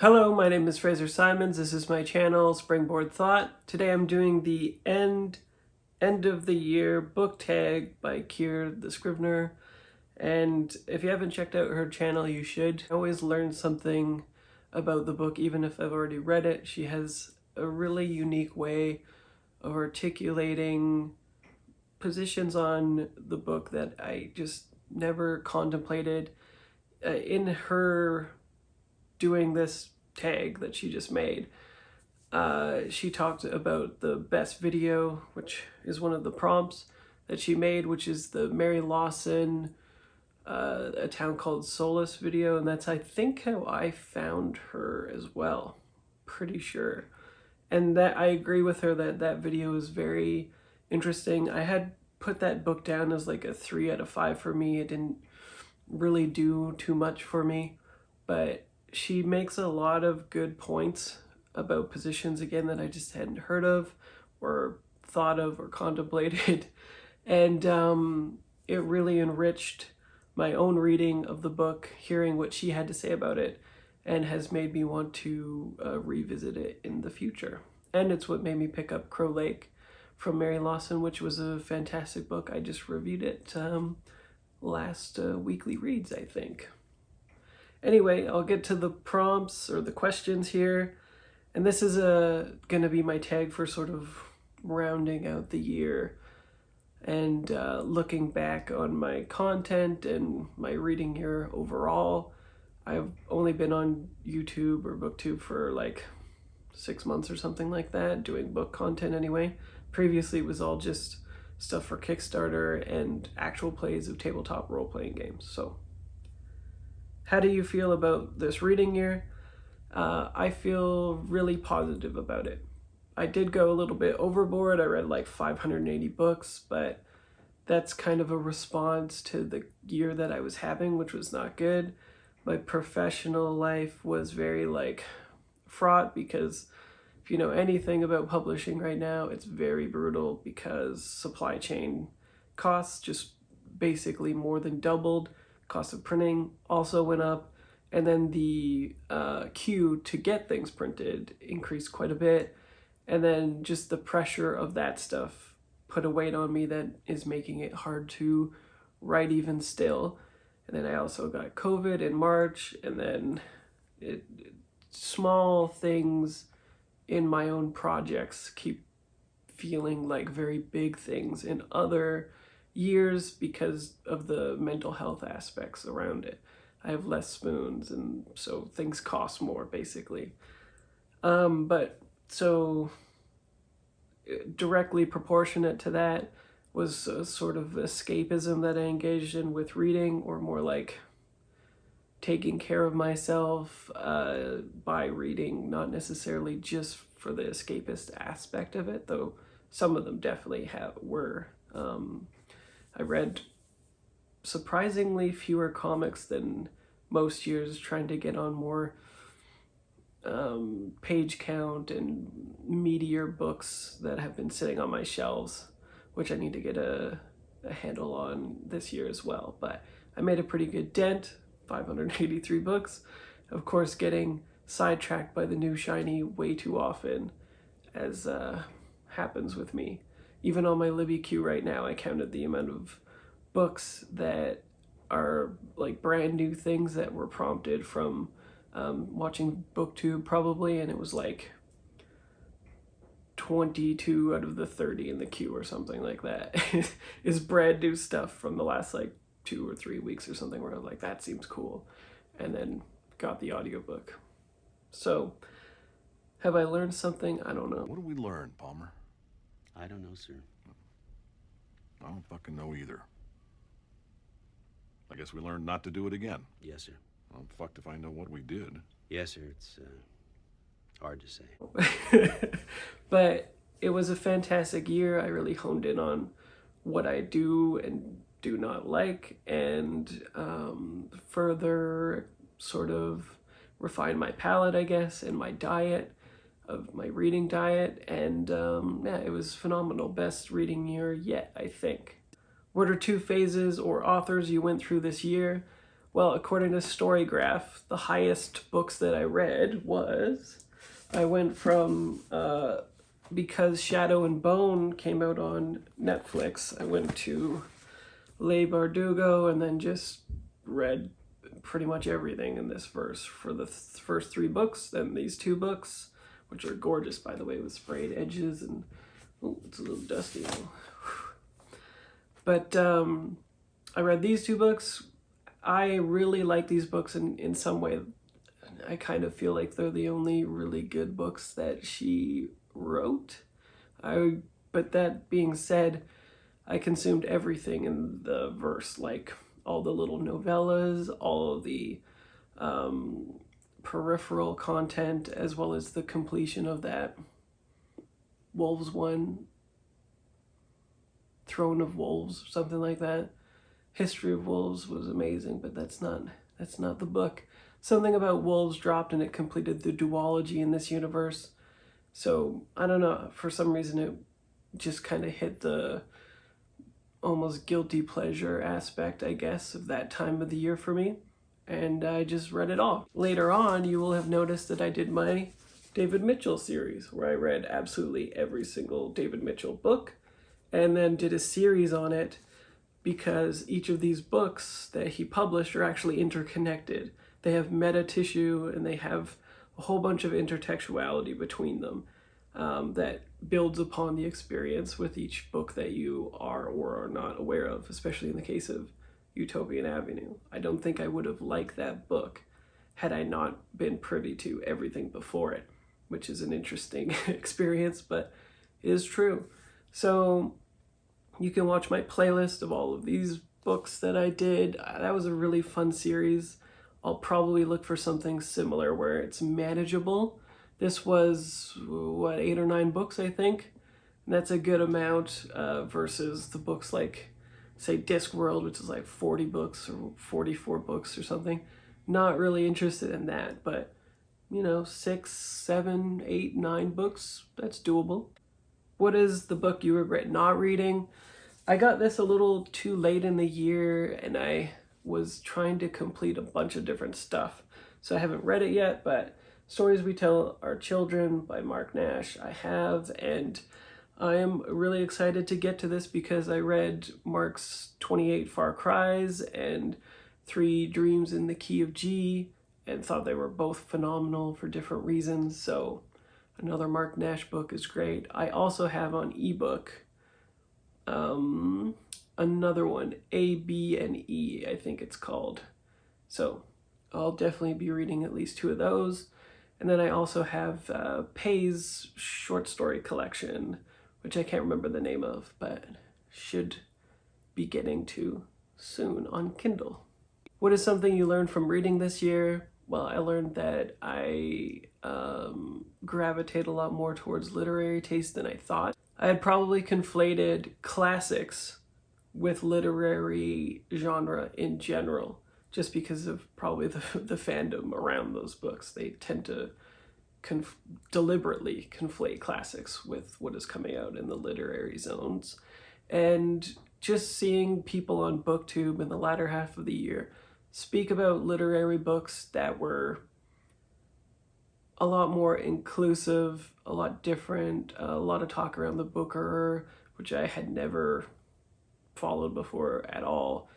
Hello, my name is Fraser Simons. This is my channel, Springboard Thought. Today I'm doing the end of the year book tag by Kier, the Scrivener. And if you haven't checked out her channel, you should. I always learn something about the book, even if I've already read it. She has a really unique way of articulating positions on the book that I just never contemplated. In her doing this tag that she just made, she talked about the best video, which is one of the prompts that she made, which is the Mary Lawson, A Town Called Solace video, and that's I think how I found her as well, pretty sure. And that I agree with her that that video is very interesting. I had put that book down as like a 3 out of 5 for me. It didn't really do too much for me, but she makes a lot of good points about positions, again, that I just hadn't heard of or thought of or contemplated. And it really enriched my own reading of the book, hearing what she had to say about it, and has made me want to revisit it in the future. And it's what made me pick up Crow Lake from Mary Lawson, which was a fantastic book. I just reviewed it last weekly reads, I think. Anyway, I'll get to the prompts or the questions here. And this is gonna be my tag for sort of rounding out the year and looking back on my content and my reading year overall. I've only been on YouTube or BookTube for like 6 months or something like that, doing book content anyway. Previously it was all just stuff for Kickstarter and actual plays of tabletop role-playing games. So how do you feel about this reading year? I feel really positive about it. I did go a little bit overboard. I read like 580 books, but that's kind of a response to the year that I was having, which was not good. My professional life was very like fraught, because if you know anything about publishing right now, it's very brutal because supply chain costs just basically more than doubled. Cost of printing also went up, and then the queue to get things printed increased quite a bit, and then just the pressure of that stuff put a weight on me that is making it hard to write even still. And then I also got COVID in March, and then small things in my own projects keep feeling like very big things in other years because of the mental health aspects around it. I have less spoons, and so things cost more, basically. But so directly proportionate to that was a sort of escapism that I engaged in with reading, or more like taking care of myself by reading, not necessarily just for the escapist aspect of it, though some of them definitely were. I read surprisingly fewer comics than most years, trying to get on more page count and meatier books that have been sitting on my shelves, which I need to get a handle on this year as well. But I made a pretty good dent, 583 books. Of course, getting sidetracked by the new shiny way too often, as happens with me. Even on my Libby queue right now, I counted the amount of books that are like brand new things that were prompted from watching BookTube probably, and it was like 22 out of the 30 in the queue or something like that is brand new stuff from the last like 2 or 3 weeks or something, where I was like, that seems cool, and then got the audiobook. So have I learned something? I don't know. What did we learn, Palmer? I don't know, sir. I don't fucking know either. I guess we learned not to do it again. Yes, sir. I'm fucked if I know what we did. Yes, sir. It's hard to say. But it was a fantastic year. I really honed in on what I do and do not like, and further sort of refine my palate, I guess, and my diet, of my reading diet. And yeah, it was phenomenal. Best reading year yet, I think. What are 2 phases or authors you went through this year? Well, according to Storygraph, the highest books that I read was, I went from, because Shadow and Bone came out on Netflix, I went to Leigh Bardugo and then just read pretty much everything in this verse for the first 3 books, then these 2 books, which are gorgeous, by the way, with sprayed edges and, oh, it's a little dusty now. But I read these 2 books. I really like these books in some way. I kind of feel like they're the only really good books that she wrote. But that being said, I consumed everything in the verse, like all the little novellas, all of the peripheral content, as well as the completion of that Wolves one, Throne of Wolves, something like that. History of Wolves was amazing, but that's not the book. Something about wolves dropped and it completed the duology in this universe. So I don't know, for some reason it just kind of hit the almost guilty pleasure aspect, I guess, of that time of the year for me. And I just read it all. Later on, you will have noticed that I did my David Mitchell series, where I read absolutely every single David Mitchell book, and then did a series on it, because each of these books that he published are actually interconnected. They have meta tissue and they have a whole bunch of intertextuality between them that builds upon the experience with each book that you are or are not aware of, especially in the case of Utopian Avenue. I don't think I would have liked that book had I not been privy to everything before it, which is an interesting experience, but it is true. So you can watch my playlist of all of these books that I did. That was a really fun series. I'll probably look for something similar where it's manageable. This was, 8 or 9 books, I think. And that's a good amount versus the books like, say, Discworld, which is like 40 books or 44 books or something. Not really interested in that, but, 6, 7, 8, 9 books, that's doable. What is the book you regret not reading? I got this a little too late in the year, and I was trying to complete a bunch of different stuff. So I haven't read it yet, but Stories We Tell Our Children by Mark Nash I have, and I am really excited to get to this because I read Mark's 28 Far Cries and 3 Dreams in the Key of G, and thought they were both phenomenal for different reasons. So another Mark Nash book is great. I also have on ebook another one, A, B, and E, I think it's called. So I'll definitely be reading at least 2 of those. And then I also have Pay's short story collection, which I can't remember the name of, but should be getting to soon on Kindle. What is something you learned from reading this year? Well, I learned that I gravitate a lot more towards literary taste than I thought. I had probably conflated classics with literary genre in general, just because of probably the fandom around those books. They tend to deliberately conflate classics with what is coming out in the literary zones. And just seeing people on BookTube in the latter half of the year speak about literary books that were a lot more inclusive, a lot different, a lot of talk around the Booker, which I had never followed before at all,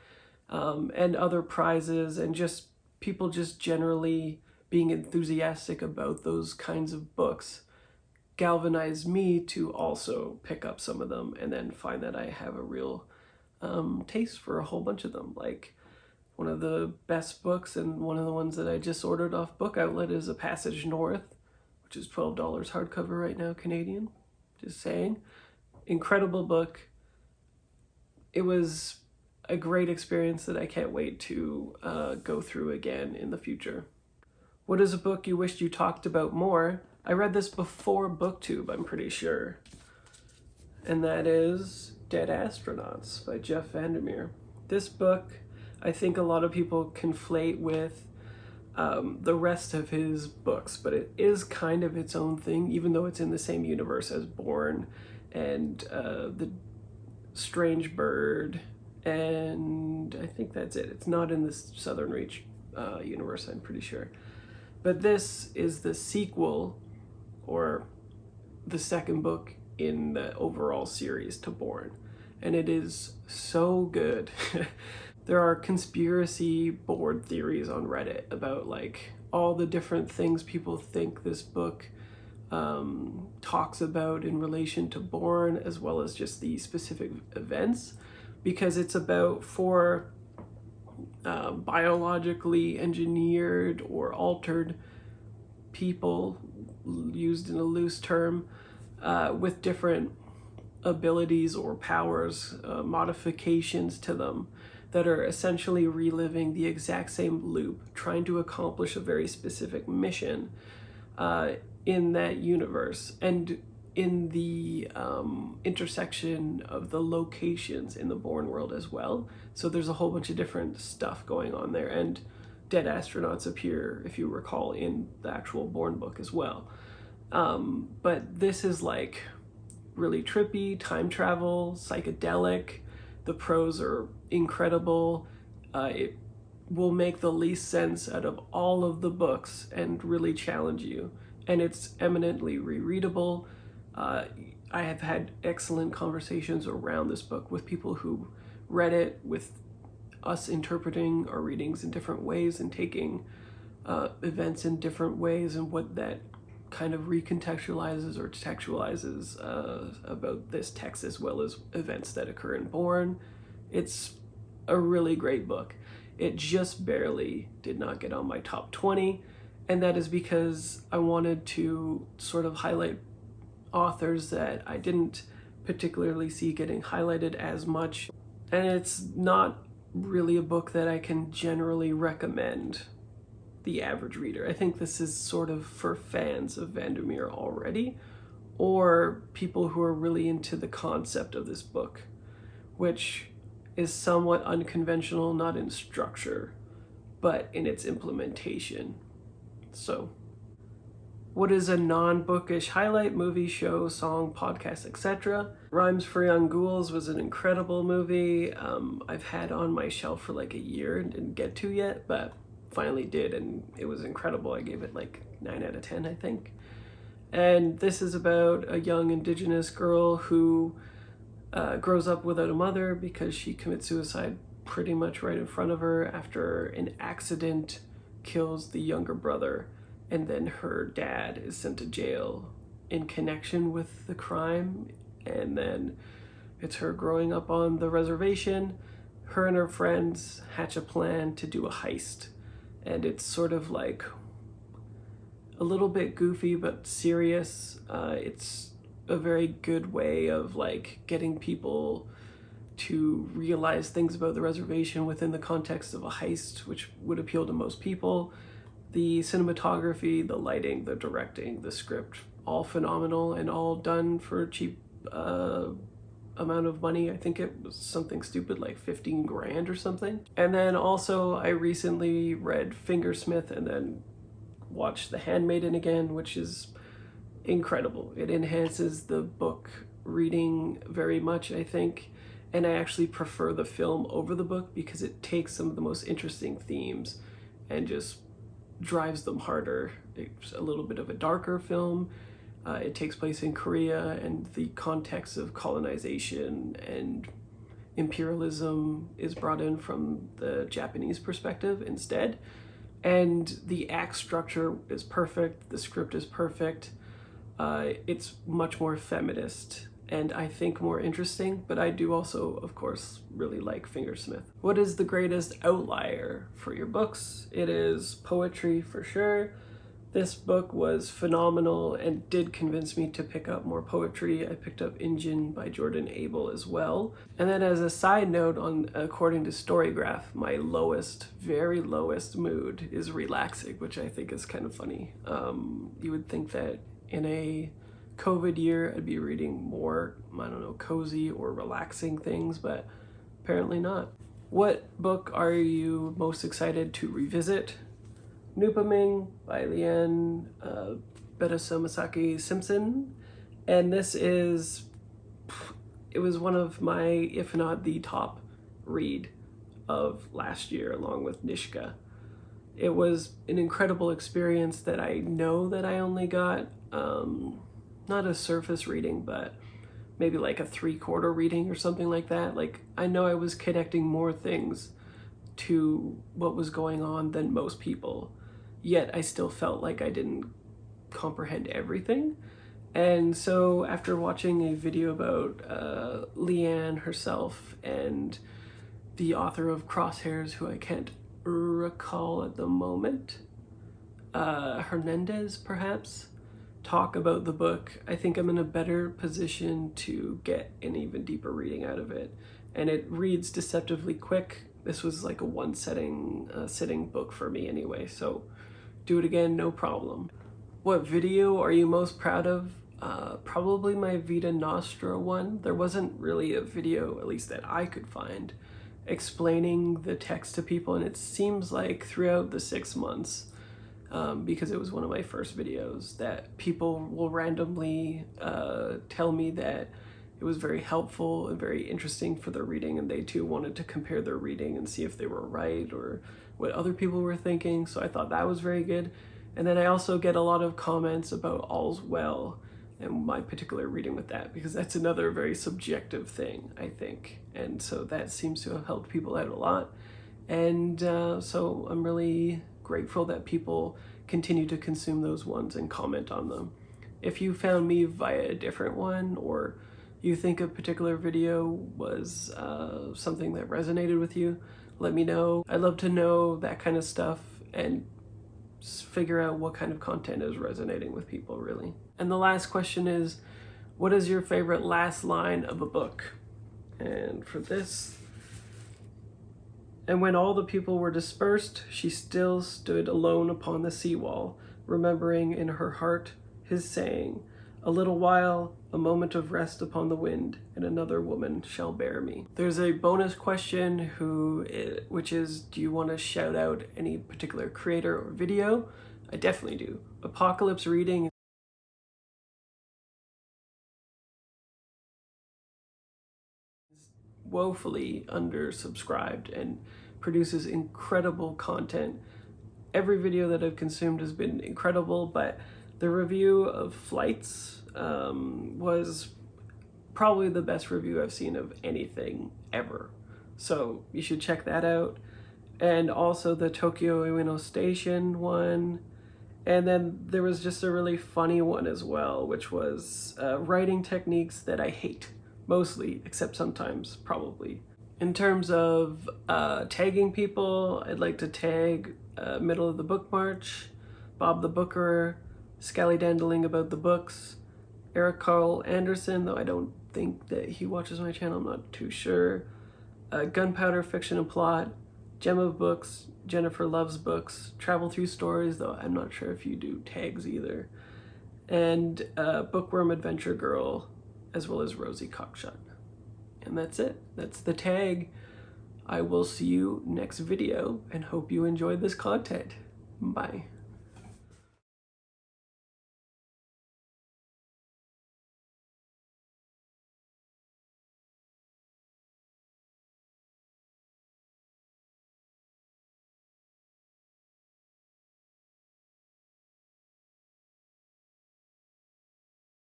and other prizes, and just people just generally being enthusiastic about those kinds of books galvanized me to also pick up some of them and then find that I have a real taste for a whole bunch of them. Like, one of the best books and one of the ones that I just ordered off Book Outlet is A Passage North, which is $12 hardcover right now, Canadian. Just saying. Incredible book. It was a great experience that I can't wait to go through again in the future. What is a book you wished you talked about more? I read this before BookTube, I'm pretty sure. And that is Dead Astronauts by Jeff Vandermeer. This book, I think a lot of people conflate with the rest of his books, but it is kind of its own thing, even though it's in the same universe as Bourne and The Strange Bird and I think that's it. It's not in the Southern Reach universe, I'm pretty sure. But this is the sequel, or the second book in the overall series to Born, and it is so good. There are conspiracy board theories on Reddit about like all the different things people think this book talks about in relation to Born, as well as just the specific events, because it's about four biologically engineered or altered people, used in a loose term, with different abilities or powers, modifications to them, that are essentially reliving the exact same loop, trying to accomplish a very specific mission in that universe, and in the intersection of the locations in the Born world as well. So there's a whole bunch of different stuff going on there, and dead astronauts appear, if you recall, in the actual Born book as well. But this is like really trippy, time travel, psychedelic. The prose are incredible. It will make the least sense out of all of the books and really challenge you. And it's eminently rereadable. I have had excellent conversations around this book with people who read it, with us interpreting our readings in different ways and taking events in different ways, and what that kind of recontextualizes or textualizes about this text, as well as events that occur in Born. It's a really great book. It just barely did not get on my top 20, and that is because I wanted to sort of highlight authors that I didn't particularly see getting highlighted as much, and it's not really a book that I can generally recommend the average reader. I think this is sort of for fans of Vandermeer already, or people who are really into the concept of this book, which is somewhat unconventional, not in structure, but in its implementation. So, what is a non-bookish highlight? Movie, show, song, podcast, etc. Rhymes for Young Ghouls was an incredible movie. I've had on my shelf for like a year and didn't get to yet, but finally did, and it was incredible. I gave it like 9 out of 10, I think. And this is about a young Indigenous girl who grows up without a mother because she commits suicide pretty much right in front of her after an accident kills the younger brother, and then her dad is sent to jail in connection with the crime. And then it's her growing up on the reservation. Her and her friends hatch a plan to do a heist, and it's sort of like a little bit goofy but serious. It's a very good way of like getting people to realize things about the reservation within the context of a heist, which would appeal to most people. The cinematography, the lighting, the directing, the script, all phenomenal, and all done for a cheap amount of money. I think it was something stupid like 15 grand or something. And then also I recently read Fingersmith and then watched The Handmaiden again, which is incredible. It enhances the book reading very much, I think, and I actually prefer the film over the book because it takes some of the most interesting themes and just drives them harder. It's a little bit of a darker film. It takes place in Korea, and the context of colonization and imperialism is brought in from the Japanese perspective instead. And the act structure is perfect. The script is perfect. It's much more feminist and I think more interesting, but I do also, of course, really like Fingersmith. What is the greatest outlier for your books? It is poetry for sure. This book was phenomenal and did convince me to pick up more poetry. I picked up Injun by Jordan Abel as well. And then as a side note, according to Storygraph, my lowest, very lowest mood is relaxing, which I think is kind of funny. You would think that in a COVID year, I'd be reading more, I don't know, cozy or relaxing things, but apparently not. What book are you most excited to revisit? Nupaming by Leanne Bedasomasaki Simpson. And this is, it was one of my, if not the top read of last year along with Nishka. It was an incredible experience that I know that I only got, not a surface reading, but maybe like a 3/4 reading or something like that. Like, I know I was connecting more things to what was going on than most people, yet I still felt like I didn't comprehend everything. And so after watching a video about Leanne herself and the author of Crosshairs, who I can't recall at the moment, Hernandez perhaps, talk about the book, I think I'm in a better position to get an even deeper reading out of it. And it reads deceptively quick. This was like a sitting book for me anyway, so do it again, no problem. What video are you most proud of? Probably my Vita Nostra one. There wasn't really a video, at least that I could find, explaining the text to people, and it seems like throughout the 6 months, because it was one of my first videos, that people will randomly tell me that it was very helpful and very interesting for their reading, and they too wanted to compare their reading and see if they were right or what other people were thinking. So I thought that was very good. And then I also get a lot of comments about All's Well and my particular reading with that, because that's another very subjective thing, I think. And so that seems to have helped people out a lot. And so I'm really grateful that people continue to consume those ones and comment on them. If you found me via a different one, or you think a particular video was something that resonated with you, let me know. I'd love to know that kind of stuff and figure out what kind of content is resonating with people, really. And the last question is, what is your favorite last line of a book? And for this, and when all the people were dispersed, she still stood alone upon the seawall, remembering in her heart his saying, a little while, a moment of rest upon the wind, and another woman shall bear me. There's a bonus question which is, do you want to shout out any particular creator or video? I definitely do. Apocalypse Reading is woefully undersubscribed and produces incredible content. Every video that I've consumed has been incredible, but the review of Flights was probably the best review I've seen of anything ever. So you should check that out. And also the Tokyo Ueno Station one. And then there was just a really funny one as well, which was writing techniques that I hate, mostly, except sometimes, probably. In terms of tagging people, I'd like to tag Middle of the Book March, Bob the Booker, Scallydandling About the Books, Eric Carl Anderson, though I don't think that he watches my channel, I'm not too sure, Gunpowder Fiction and Plot, Gem of Books, Jennifer Loves Books, Travel Through Stories, though I'm not sure if you do tags either, and Bookworm Adventure Girl, as well as Rosie Cockshot. And that's it. That's the tag. I will see you next video and hope you enjoyed this content. Bye.